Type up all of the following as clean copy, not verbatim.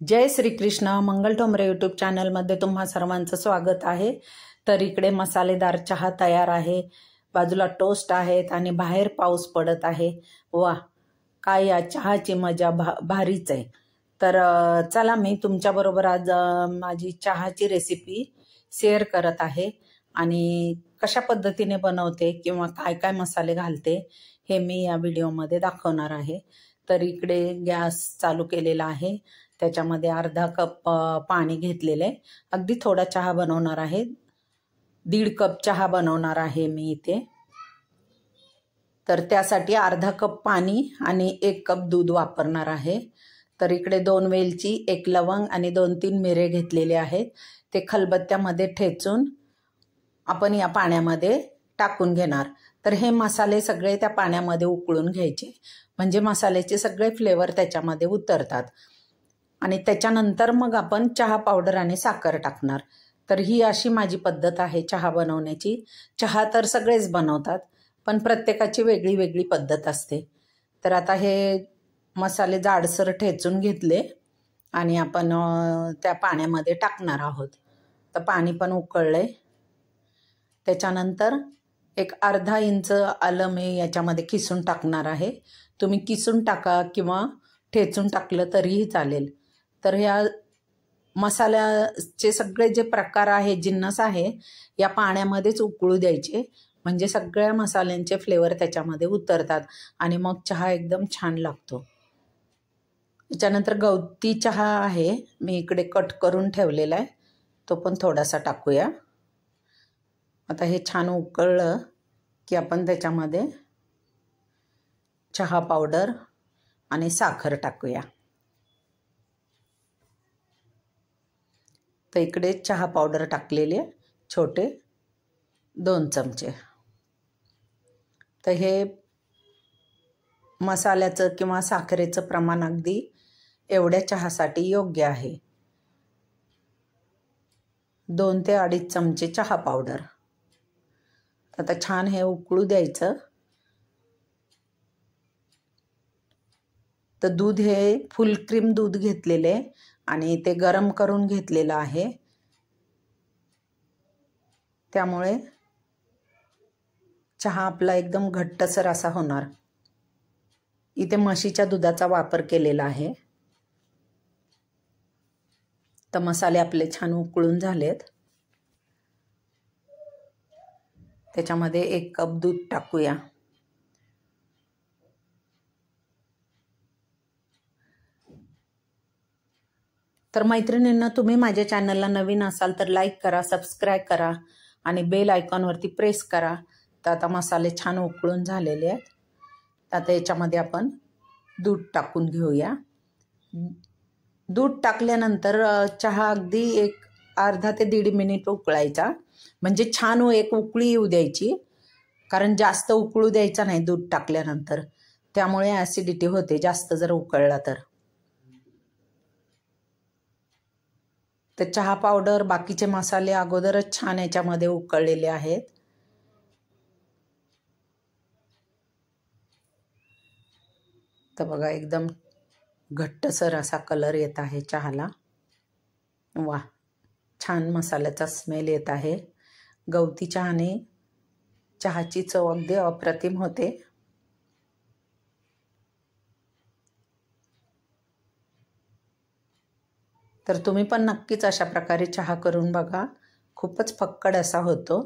जय श्री कृष्ण. मंगल Thombare YouTube चॅनलमध्ये तुम्हा सर्वांचं स्वागत आहे. तर इकडे मसालेदार चहा तयार आहे, बाजूला टोस्ट आहेत आणि बाहेर पाऊस पडत आहे. वा, काय या चहाची मजा भारीच आहे. तर चला मी तुमच्याबरोबर आज माझी चहाची रेसिपी शेअर करत आहे आणि कशा पद्धतीने बनवते किंवा काय काय मसाले घालते हे मी या व्हिडिओमध्ये दाखवणार आहे. तर इकडे गॅस चालू केलेला आहे, त्याच्यामध्ये अर्धा कप पाणी घेतलेले. अगदी थोडा चहा बनवणार आहे, 1.5 कप चहा बनवणार आहे मी इथे. तर त्यासाठी अर्धा कप पाणी आणि 1 कप दूध वापरणार आहे. तर इकडे 2 वेलची, 1 लवंग आणि 2-3 मिरे घेतलेले आहेत. ते खलबत्त्यामध्ये ठेचून आपण या पाण्यामध्ये टाकून घेणार. तर हे मसाले सगळे त्या पाण्यामध्ये उकळून घ्यायचे, म्हणजे मसाल्याचे सगळे फ्लेवर त्याच्यामध्ये उतरतात. आणि त्याच्यानंतर मग आपण चहा पावडर आणि साखर टाकणार. तर ही अशी माझी पद्धत आहे चहा बनवण्याची. चहा तर सगळेच बनवतात, पण प्रत्येकाची वेगळी वेगळी पद्धत असते. तर आता हे मसाले जाडसर ठेचून घेतले आणि आपण त्या पाण्यामध्ये टाकणार आहोत. तर पाणी पण उकळलंय. त्याच्यानंतर एक अर्धा इंच आलं मी याच्यामध्ये किसून टाकणार आहे. तुम्ही किसून टाका किंवा ठेचून टाकलं तरीही चालेल. तर ह्या मसाल्याचे सगळे जे प्रकार आहे, जिन्नस आहे, या पाण्यामध्येच उकळू द्यायचे, म्हणजे सगळ्या मसाल्यांचे फ्लेवर त्याच्यामध्ये उतरतात आणि मग चहा एकदम छान लागतो. त्याच्यानंतर गवती चहा आहे, मी इकडे कट करून ठेवलेला आहे, तो पण थोडासा टाकूया. आता हे छान उकळलं की आपण त्याच्यामध्ये चहा पावडर आणि साखर टाकूया. तर इकडे चहा पावडर टाकलेली आहे, छोटे 2 चमचे. तर हे मसाल्याचं किंवा साखरेचं प्रमाण अगदी एवढ्या चहासाठी योग्य आहे. 2 ते 2.5 चमचे चहा पावडर. आता छान हे उकळू द्यायचं. तर दूध हे फुल क्रीम दूध घेतलेले आणि ते गरम करून घेतलेलं आहे, त्यामुळे चहा आपला एकदम घट्टसर असा होणार. इथे म्हशीच्या दुधाचा वापर केलेला आहे. तर मसाले आपले छान उकळून झालेत. त्याच्यामध्ये 1 कप दूध टाकूया. तर मैत्रिणींना, तुम्ही माझ्या चॅनलला नवीन असाल तर लाईक करा, सबस्क्राईब करा आणि बेल आयकॉनवरती प्रेस करा. तर आता मसाले छान उकळून झालेले आहेत. आता याच्यामध्ये आपण दूध टाकून घेऊया. दूध टाकल्यानंतर चहा अगदी एक अर्धा ते 1.5 मिनिट उकळायचा, म्हणजे छान एक उकळी येऊ द्यायची, कारण जास्त उकळू द्यायचा नाही दूध टाकल्यानंतर, त्यामुळे ॲसिडिटी होते जास्त जर उकळला तर. तर चहा पावडर, बाकीचे मसाले अगोदरच छान याच्यामध्ये उकळलेले आहेत. तर बघा, एकदम घट्टसर असा कलर येत आहे चहाला. वा, छान मसाल्याचा स्मेल येत आहे. गवती चहाने चहाची चव अगदी अप्रतिम होते. तर तुम्ही पण नक्कीच अशा प्रकारे चहा करून बघा, खूपच फक्कड असा होतो.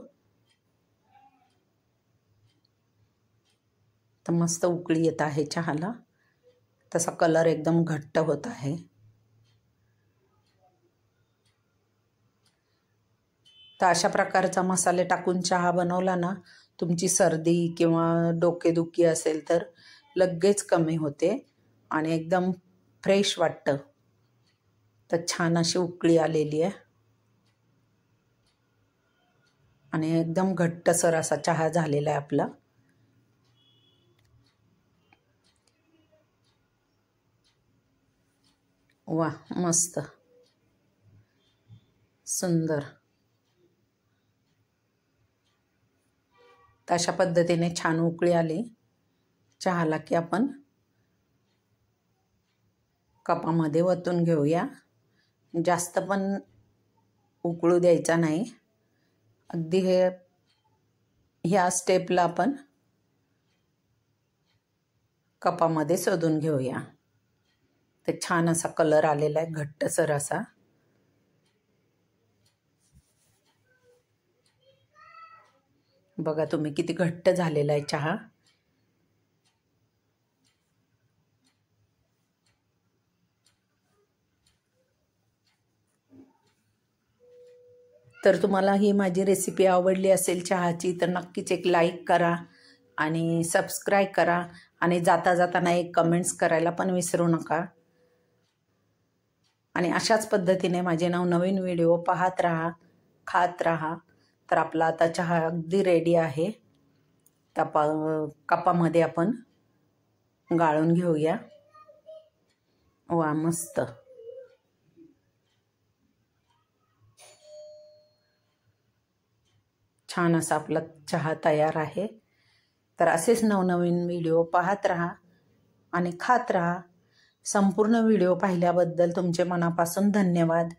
तर मस्त उकळी येत आहे चहाला, तसा कलर एकदम घट्ट होत आहे. तर अशा प्रकारचा मसाले टाकून चहा बनवला ना, तुमची सर्दी किंवा डोकेदुखी असेल तर लगेच कमी होते आणि एकदम फ्रेश वाटतं. तर छान अशी उकळी आलेली आहे आणि एकदम घट्टसर असा चहा झालेला आहे आपला. वा, मस्त, सुंदर. तर अशा पद्धतीने छान उकळी आली चहाला की आपण कपामध्ये वतून घेऊया. जास्त पण उकळू द्यायचा नाही. अगदी ह्या स्टेपला आपण कपामध्ये शोधून घेऊया. ते छान असा कलर आलेला आहे, घट्टसर असा. बघा तुम्ही किती घट्ट झालेला आहे चहा. तर तुम्हाला ही माझी रेसिपी आवडली असेल चहाची तर नक्कीच एक लाईक करा आणि सबस्क्राईब करा आणि जाता जाताना एक कमेंट्स करायला पण विसरू नका. आणि अशाच पद्धतीने माझे नवनवीन व्हिडिओ पाहत राहा, खात राहा. तर आपला आता चहा अगदी रेडी आहे. कपामध्ये आपण गाळून घेऊया. वा, मस्त. छान असा आपला चहा तयार आहे. तर असेच नवनवीन व्हिडिओ पाहत राहा आणि खात राहा. संपूर्ण व्हिडिओ पाहिल्याबद्दल तुमचे मनापासून धन्यवाद.